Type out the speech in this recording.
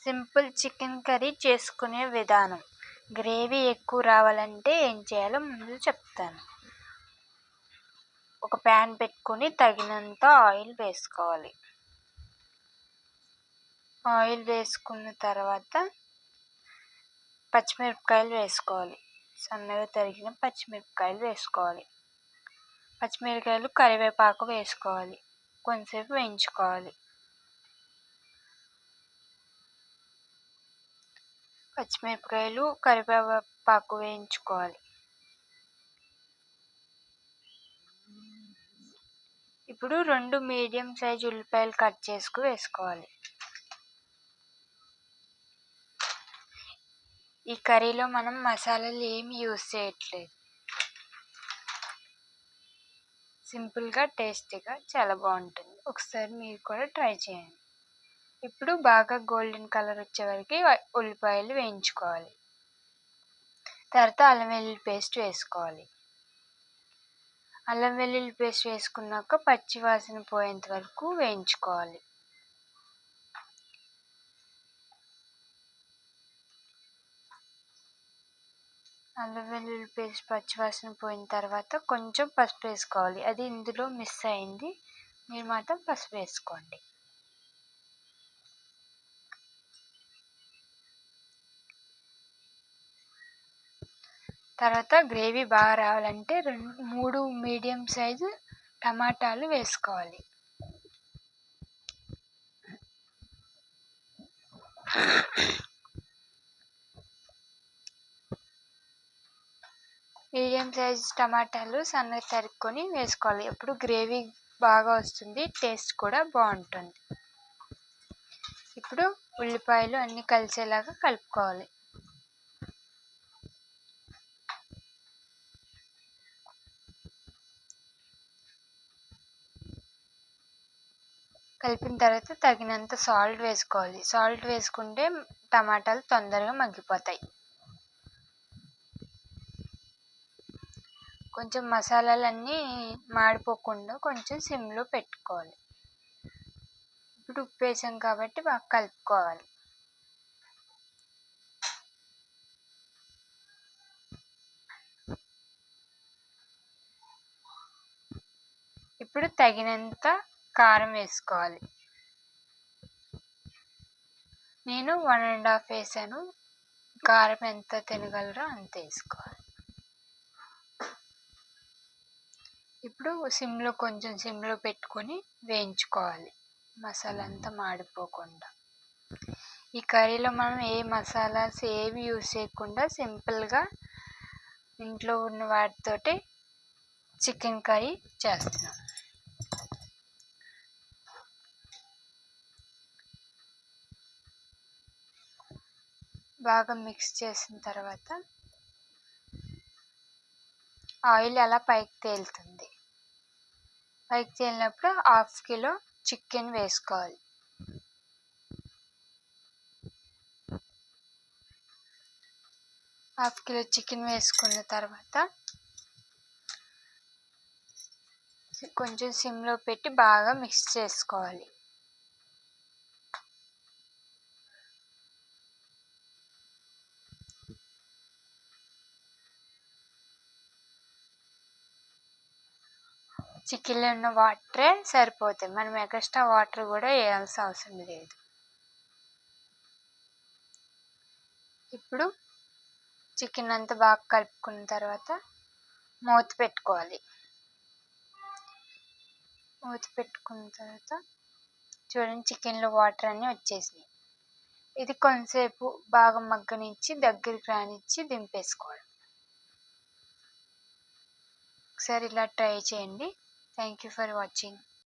Simple chicken curry చేసుకునే విధానం. Gravy ఎక్కువ రావాలంటే ఏం చేయాలో ముందు చెప్తాను. ఒక ప్యాన్ పెట్టుకొని తగినంత ఆయిల్ వేసుకోవాలి. ఆయిల్ వేసుకున్న తర్వాత పచ్చిమిరపకాయలు వేసుకోవాలి. సన్నగా తరిగిన పచ్చిమిరపకాయలు వేసుకోవాలి. పచ్చిమిరపకాయలు, కరివేపాకు వేసుకోవాలి. కొంచెంసేపు వేయించుకోవాలి. పచ్చిమిరపకాయలు, కరివేపాకు వేయించుకోవాలి. ఇప్పుడు 2 మీడియం సైజు ఉల్లిపాయలు కట్ చేసుకు వేసుకోవాలి. ఈ కర్రీలో మనం మసాలాలు ఏమి యూజ్ చేయట్లేదు. సింపుల్గా టేస్టీగా చాలా బాగుంటుంది. ఒకసారి మీరు కూడా ట్రై చేయండి. ఇప్పుడు బాగా గోల్డెన్ కలర్ వచ్చే వరకు ఉల్లిపాయలు వేయించుకోవాలి. తర్వాత అల్లం వెల్లుల్లి పేస్ట్ వేసుకోవాలి. అల్లం వెల్లుల్లి పేస్ట్ వేసుకున్నాక పచ్చి వాసన పోయేంత వరకు వేయించుకోవాలి. అల్లం వెల్లుల్లి పేస్ట్ పచ్చి వాసన పోయిన తర్వాత కొంచెం పసుపు వేసుకోవాలి. అది ఇందులో మిస్ అయింది, మీరు మాత్రం పసుపు వేసుకోండి. తర్వాత గ్రేవీ బాగా రావాలంటే 3 మీడియం సైజు టమాటాలు వేసుకోవాలి. మీడియం సైజ్ టమాటాలు సన్నగా తరుక్కొని వేసుకోవాలి. అప్పుడు గ్రేవీ బాగా వస్తుంది, టేస్ట్ కూడా బాగుంటుంది. ఇప్పుడు ఉల్లిపాయలు అన్నీ కలిసేలాగా కలుపుకోవాలి. కలిపిన తర్వాత తగినంత సాల్ట్ వేసుకోవాలి. సాల్ట్ వేసుకుంటే టమాటాలు తొందరగా మగ్గిపోతాయి. కొంచెం మసాలాలన్నీ మాడిపోకుండా కొంచెం సిమ్లో పెట్టుకోవాలి. ఇప్పుడు ఉప్పు వేసాం కాబట్టి బాగా కలుపుకోవాలి. ఇప్పుడు తగినంత కారం వేసుకోవాలి. నేను 1.5 వేసాను. కారం ఎంత తినగలరో అంత వేసుకోవాలి. ఇప్పుడు కొంచెం సిమ్లో పెట్టుకొని వేయించుకోవాలి, మసాలా అంతా మాడిపోకుండా. ఈ కర్రీలో మనం ఏ మసాలాస్ ఏవి యూజ్ చేయకుండా సింపుల్గా ఇంట్లో ఉన్న వాటితోటి చికెన్ కర్రీ చేస్తున్నాం. బాగా మిక్స్ చేసిన తర్వాత ఆయిల్ అలా పైకి తేలుతుంది. పైకి తేలినప్పుడు 1/2 కిలో చికెన్ వేసుకోవాలి. హాఫ్ కిలో చికెన్ వేసుకున్న తర్వాత కొంచెం సిమ్లో పెట్టి బాగా మిక్స్ చేసుకోవాలి. చికెన్లో ఉన్న వాటరే సరిపోతాయి, మనం ఎక్స్ట్రా వాటర్ కూడా వేయాల్సిన అవసరం లేదు. ఇప్పుడు చికెన్ అంతా బాగా కలుపుకున్న తర్వాత మూత పెట్టుకోవాలి. మూత పెట్టుకున్న తర్వాత చూడండి, చికెన్లో వాటర్ అన్నీ వచ్చేసినాయి. ఇది కొంతసేపు బాగా మగ్గనిచ్చి దగ్గరికి రానిచ్చి దింపేసుకోవాలి. ఒకసారి ఇలా ట్రై చేయండి. Thank you for watching.